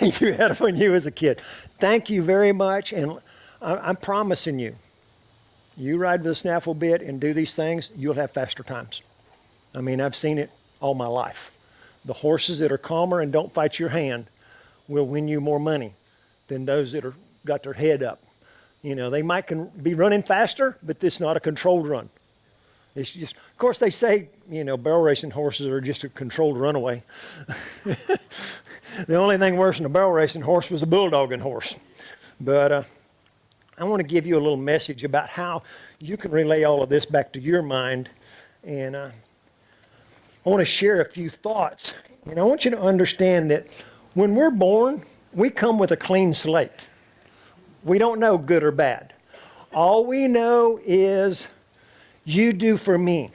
You had it when you was a kid. Thank you very much, and I'm promising you, you ride with a snaffle bit and do these things, you'll have faster times. I mean, I've seen it all my life. The horses that are calmer and don't fight your hand will win you more money than those that are got their head up. You know, they might be running faster, but this is not a controlled run. It's just, of course, they say, you know, barrel racing horses are just a controlled runaway. The only thing worse than a barrel racing horse was a bulldogging horse. But I want to give you a little message about how you can relay all of this back to your mind. And I want to share a few thoughts. And I want you to understand that when we're born, we come with a clean slate. We don't know good or bad. All we know is you do for me.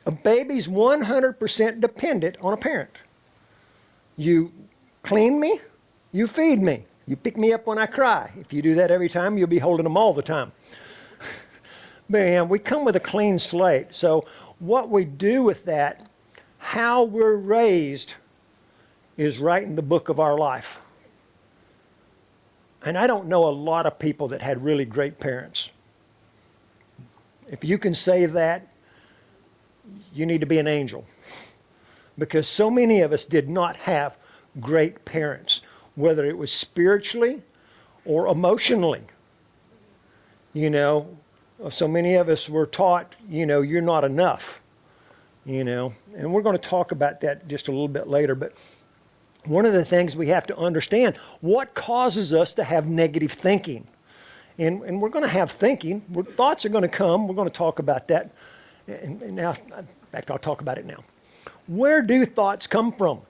A baby's 100% dependent on a parent. You clean me, you feed me. You pick me up when I cry. If you do that every time, you'll be holding them all the time. Man, we come with a clean slate. So what we do with that, how we're raised, is right in the book of our life. And I don't know a lot of people that had really great parents. If you can say that, you need to be an angel. Because so many of us did not have great parents, whether it was spiritually or emotionally. You know, so many of us were taught, you know, you're not enough. You know, and we're going to talk about that just a little bit later. But one of the things we have to understand, what causes us to have negative thinking? And we're going to have thinking. Thoughts are going to come. We're going to talk about that. And now, in fact, I'll talk about it now. Where do thoughts come from?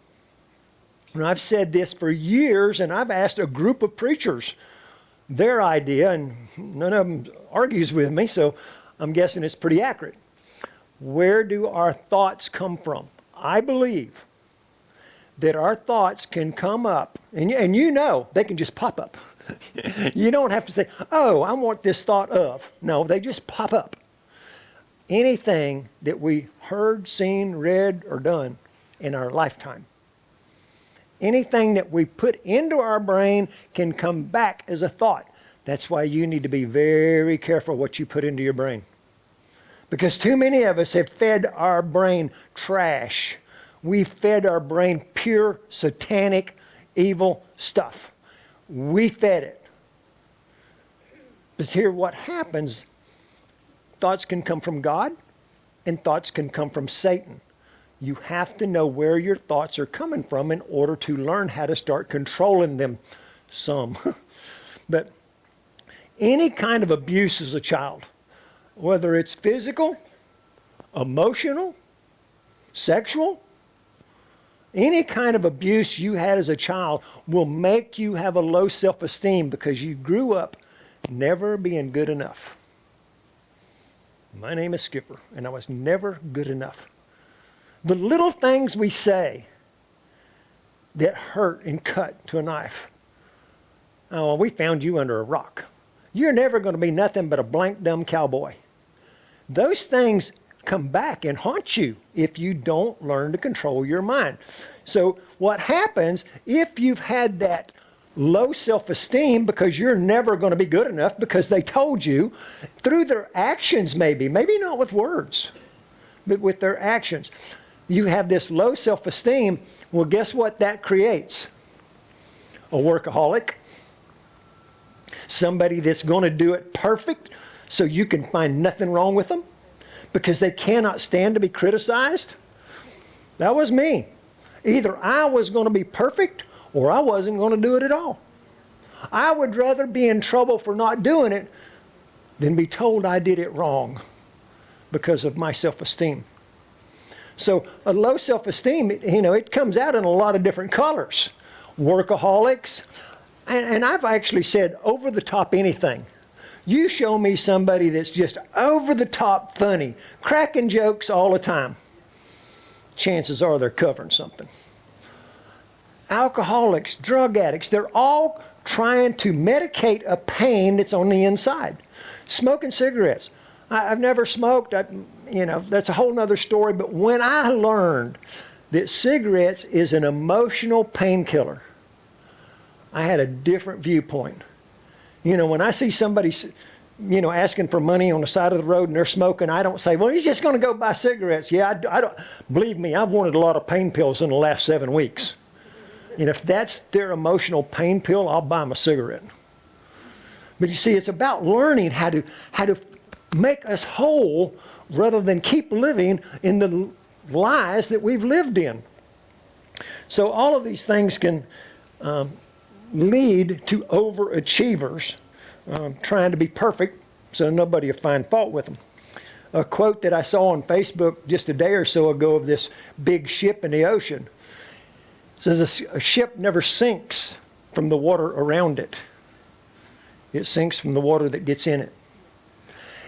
And I've said this for years, and I've asked a group of preachers their idea, and none of them argues with me, so I'm guessing it's pretty accurate. Where do our thoughts come from? I believe that our thoughts can come up, and you know, they can just pop up. You don't have to say, oh, I want this thought of. No, they just pop up. Anything that we heard, seen, read, or done in our lifetime. Anything that we put into our brain can come back as a thought. That's why you need to be very careful what you put into your brain. Because too many of us have fed our brain trash. We fed our brain pure, satanic, evil stuff. We fed it. But here what happens, thoughts can come from God and thoughts can come from Satan. You have to know where your thoughts are coming from in order to learn how to start controlling them some. But any kind of abuse as a child, whether it's physical, emotional, sexual, any kind of abuse you had as a child will make you have a low self-esteem because you grew up never being good enough. My name is Skipper, and I was never good enough. The little things we say that hurt and cut to a knife. Oh, we found you under a rock. You're never going to be nothing but a blank, dumb cowboy. Those things come back and haunt you if you don't learn to control your mind. So what happens if you've had that low self-esteem because you're never going to be good enough because they told you through their actions maybe not with words, but with their actions. You have this low self-esteem. Well, guess what that creates? A workaholic. Somebody that's going to do it perfect so you can find nothing wrong with them because they cannot stand to be criticized. That was me. Either I was going to be perfect or I wasn't going to do it at all. I would rather be in trouble for not doing it than be told I did it wrong because of my self-esteem. So a low self-esteem, it comes out in a lot of different colors. Workaholics, and I've actually said over the top anything. You show me somebody that's just over the top funny, cracking jokes all the time. Chances are they're covering something. Alcoholics, drug addicts, they're all trying to medicate a pain that's on the inside. Smoking cigarettes. I've never smoked. That's a whole nother story. But when I learned that cigarettes is an emotional painkiller, I had a different viewpoint. When I see somebody, asking for money on the side of the road and they're smoking, I don't say, well, he's just going to go buy cigarettes. Yeah, I don't. Believe me, I've wanted a lot of pain pills in the last 7 weeks. And if that's their emotional pain pill, I'll buy them a cigarette. But you see, it's about learning how to make us whole rather than keep living in the lies that we've lived in. So all of these things can lead to overachievers trying to be perfect so nobody will find fault with them. A quote that I saw on Facebook just a day or so ago of this big ship in the ocean says a ship never sinks from the water around it. It sinks from the water that gets in it.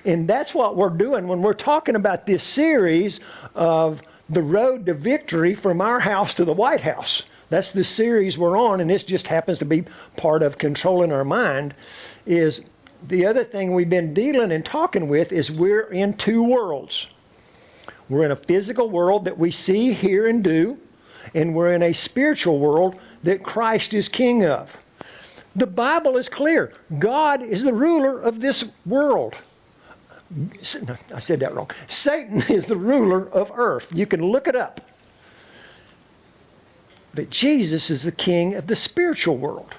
And that's what we're doing when we're talking about this series of the road to victory from our house to the White House. That's the series we're on, and this just happens to be part of controlling our mind. Is the other thing we've been dealing and talking with is we're in two worlds. We're in a physical world that we see, hear, and do, and we're in a spiritual world that Christ is king of. The Bible is clear. God is the ruler of this world. No, I said that wrong. Satan is the ruler of earth. You can look it up. But Jesus is the king of the spiritual world.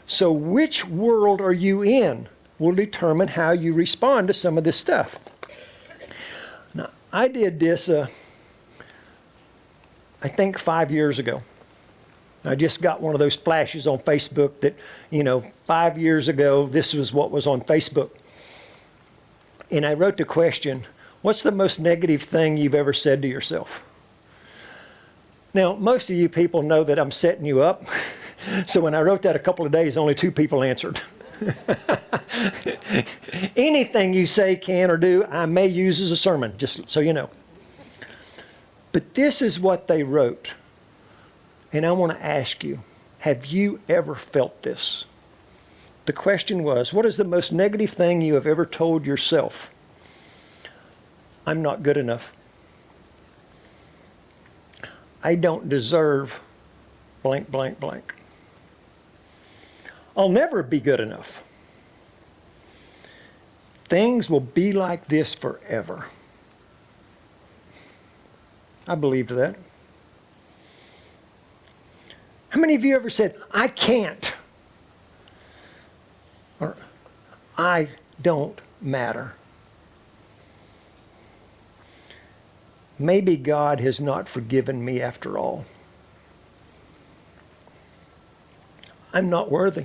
So which world are you in will determine how you respond to some of this stuff. Now, I did this, I think 5 years ago. I just got one of those flashes on Facebook that, 5 years ago, this was what was on Facebook. And I wrote the question, what's the most negative thing you've ever said to yourself? Now, most of you people know that I'm setting you up. So when I wrote that a couple of days, only 2 people answered. Anything you say, can, or do, I may use as a sermon, just so you know. But this is what they wrote. And I want to ask you, have you ever felt this? The question was, what is the most negative thing you have ever told yourself? I'm not good enough. I don't deserve blank, blank, blank. I'll never be good enough. Things will be like this forever. I believed that. How many of you ever said, I can't? Or, I don't matter? Maybe God has not forgiven me after all. I'm not worthy.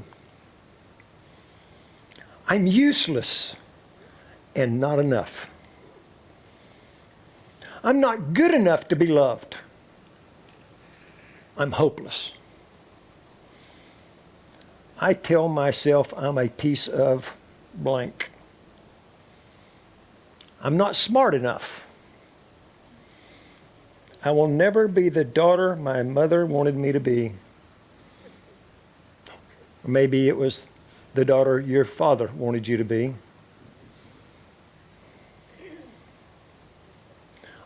I'm useless and not enough. I'm not good enough to be loved. I'm hopeless. I tell myself I'm a piece of blank. I'm not smart enough. I will never be the daughter my mother wanted me to be. Or maybe it was the daughter your father wanted you to be.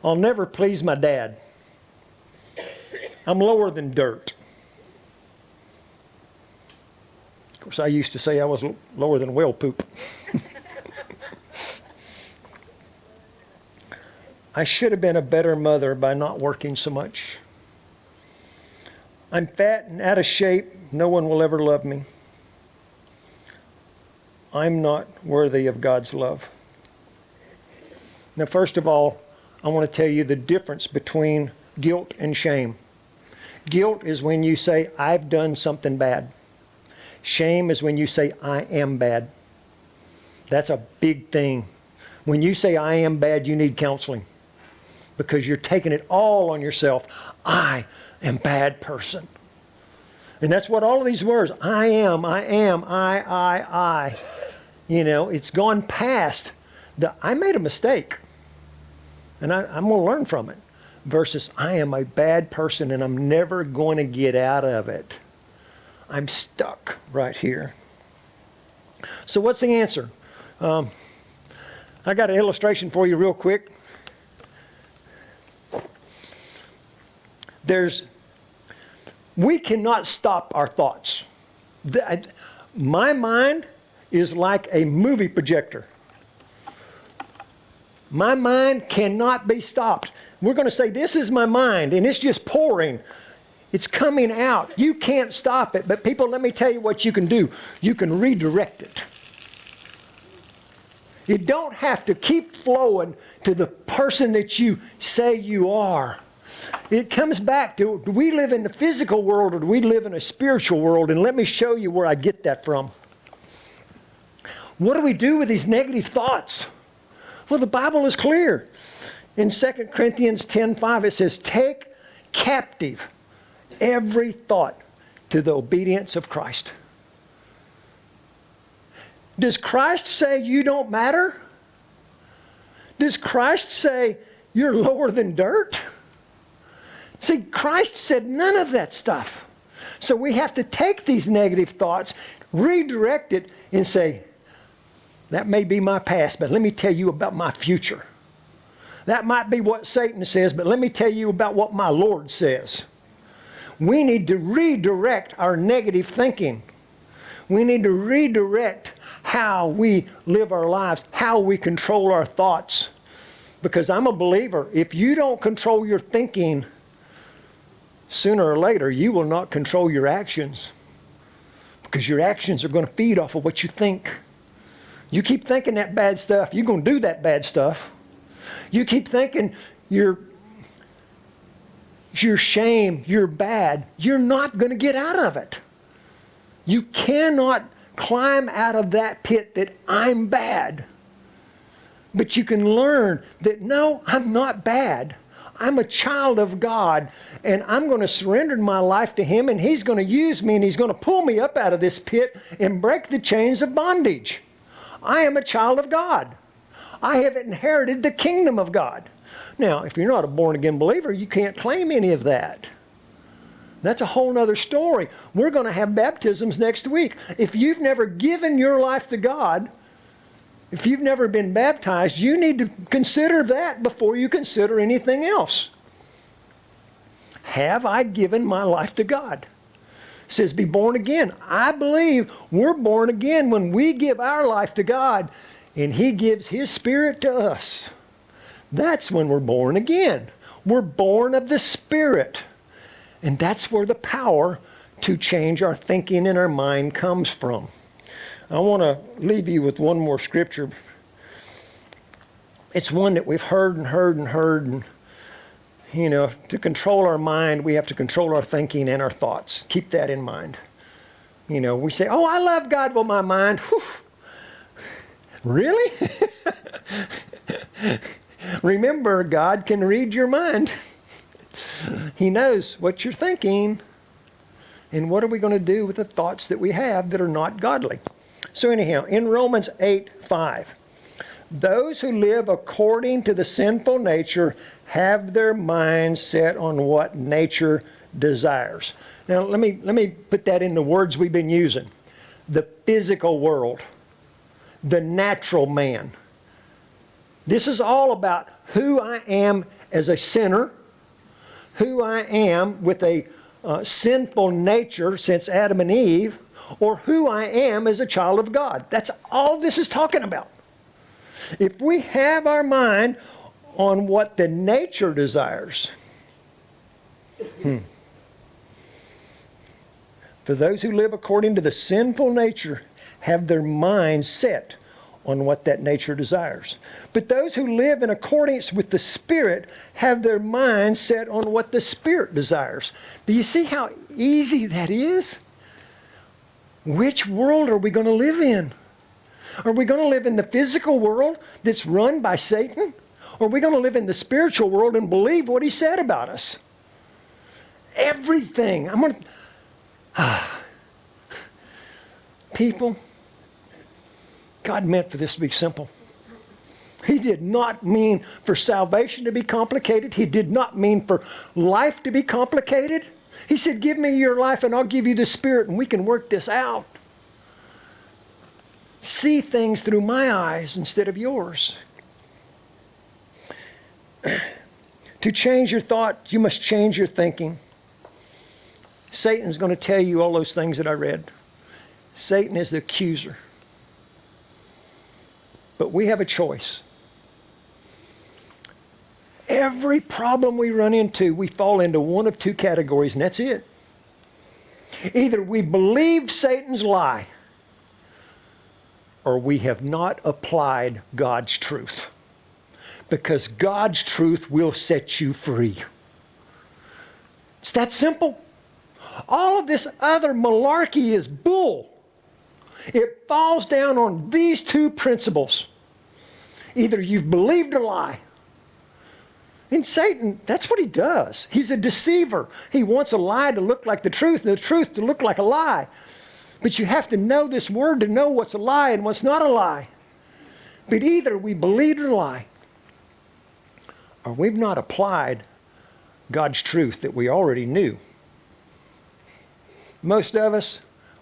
I'll never please my dad. I'm lower than dirt. Of course, I used to say I was lower than whale poop. I should have been a better mother by not working so much. I'm fat and out of shape. No one will ever love me. I'm not worthy of God's love. Now, first of all, I want to tell you the difference between guilt and shame. Guilt is when you say, I've done something bad. Shame is when you say, I am bad. That's a big thing. When you say, I am bad, you need counseling because you're taking it all on yourself. I am a bad person. And that's what all of these words, I am, I. You know, it's gone past the, I made a mistake. And I'm going to learn from it. Versus, I am a bad person and I'm never going to get out of it. I'm stuck right here. So what's the answer? I got an illustration for you real quick. We cannot stop our thoughts. My mind is like a movie projector. My mind cannot be stopped. We're going to say, this is my mind, and it's just pouring. It's coming out. You can't stop it. But people, let me tell you what you can do. You can redirect it. You don't have to keep flowing to the person that you say you are. It comes back to, do we live in the physical world or do we live in a spiritual world? And let me show you where I get that from. What do we do with these negative thoughts? Well, the Bible is clear. In 2 Corinthians 10:5, it says, take captive every thought to the obedience of Christ. Does Christ say you don't matter? Does Christ say you're lower than dirt? See, Christ said none of that stuff. So we have to take these negative thoughts, redirect it, and say, that may be my past, but let me tell you about my future. That might be what Satan says, but let me tell you about what my Lord says. We need to redirect our negative thinking. We need to redirect how we live our lives, how we control our thoughts. Because I'm a believer, if you don't control your thinking, sooner or later you will not control your actions. Because your actions are going to feed off of what you think. You keep thinking that bad stuff, you're going to do that bad stuff. You keep thinking you're shame, you're bad, you're not going to get out of it. You cannot climb out of that pit that I'm bad. But you can learn that no, I'm not bad. I'm a child of God, and I'm going to surrender my life to Him, and He's going to use me, and He's going to pull me up out of this pit and break the chains of bondage. I am a child of God. I have inherited the kingdom of God. Now, if you're not a born-again believer, you can't claim any of that. That's a whole other story. We're going to have baptisms next week. If you've never given your life to God, if you've never been baptized, you need to consider that before you consider anything else. Have I given my life to God? says be born again. I believe we're born again when we give our life to God and He gives His Spirit to us. That's when we're born again. We're born of the Spirit. And that's where the power to change our thinking and our mind comes from. I want to leave you with one more scripture. It's one that we've heard and heard and heard. And, you know, to control our mind, we have to control our thinking and our thoughts. Keep that in mind. You know, we say, oh, I love God with my mind. Whew. Really? Remember, God can read your mind. He knows what you're thinking. And what are we going to do with the thoughts that we have that are not godly? So anyhow, in Romans 8:5, those who live according to the sinful nature have their minds set on what nature desires. Now, let me put that in the words we've been using. The physical world, the natural man. This is all about who I am as a sinner, who I am with a sinful nature since Adam and Eve, or who I am as a child of God. That's all this is talking about. If we have our mind on what the nature desires, for those who live according to the sinful nature have their minds set on what that nature desires. But those who live in accordance with the Spirit have their minds set on what the Spirit desires. Do you see how easy that is? Which world are we going to live in? Are we going to live in the physical world that's run by Satan? Or are we going to live in the spiritual world and believe what he said about us? Everything. People, God meant for this to be simple. He did not mean for salvation to be complicated. He did not mean for life to be complicated. He said, give me your life and I'll give you the Spirit and we can work this out. See things through my eyes instead of yours. To change your thought, you must change your thinking. Satan's going to tell you all those things that I read. Satan is the accuser. But we have a choice. Every problem we run into, we fall into one of two categories, and that's it. Either we believe Satan's lie, or we have not applied God's truth. Because God's truth will set you free. It's that simple. All of this other malarkey is bull. It falls down on these two principles. Either you've believed a lie. And Satan, that's what he does. He's a deceiver. He wants a lie to look like the truth and the truth to look like a lie. But you have to know this word to know what's a lie and what's not a lie. But either we believed a lie or we've not applied God's truth that we already knew. Most of us,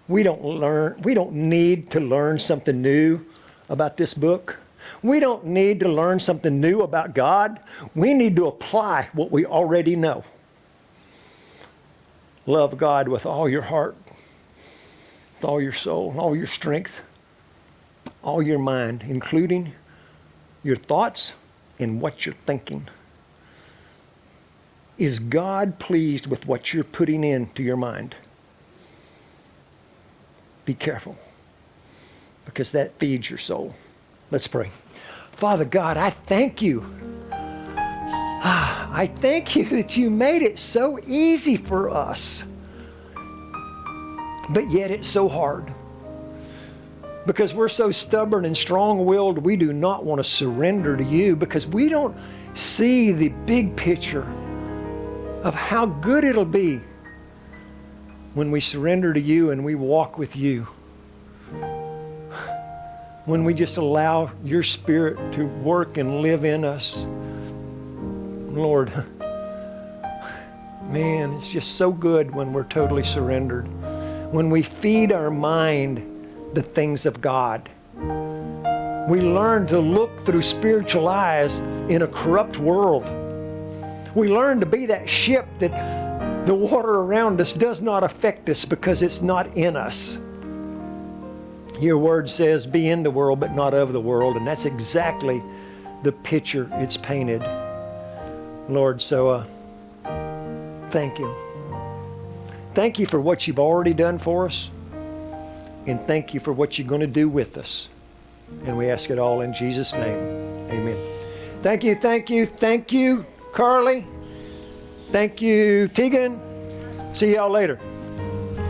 we don't need to learn something new about this book. We don't need to learn something new about God. We need to apply what we already know. Love God with all your heart, with all your soul, all your strength, all your mind, including your thoughts and what you're thinking. Is God pleased with what you're putting into your mind? Be careful, because that feeds your soul. Let's pray. Father God, I thank you. I thank you that you made it so easy for us, but yet it's so hard. Because we're so stubborn and strong-willed, we do not want to surrender to you because we don't see the big picture of how good it'll be when we surrender to you and we walk with you. When we just allow your Spirit to work and live in us. Lord, man, it's just so good when we're totally surrendered. When we feed our mind the things of God. We learn to look through spiritual eyes in a corrupt world. We learn to be that ship that The water around us does not affect us because it's not in us. Your word says, be in the world, but not of the world. And that's exactly the picture it's painted. Lord, so thank you. Thank you for what you've already done for us. And thank you for what you're going to do with us. And we ask it all in Jesus' name. Amen. Thank you, thank you, thank you, Carly. Thank you, Tegan. See y'all later.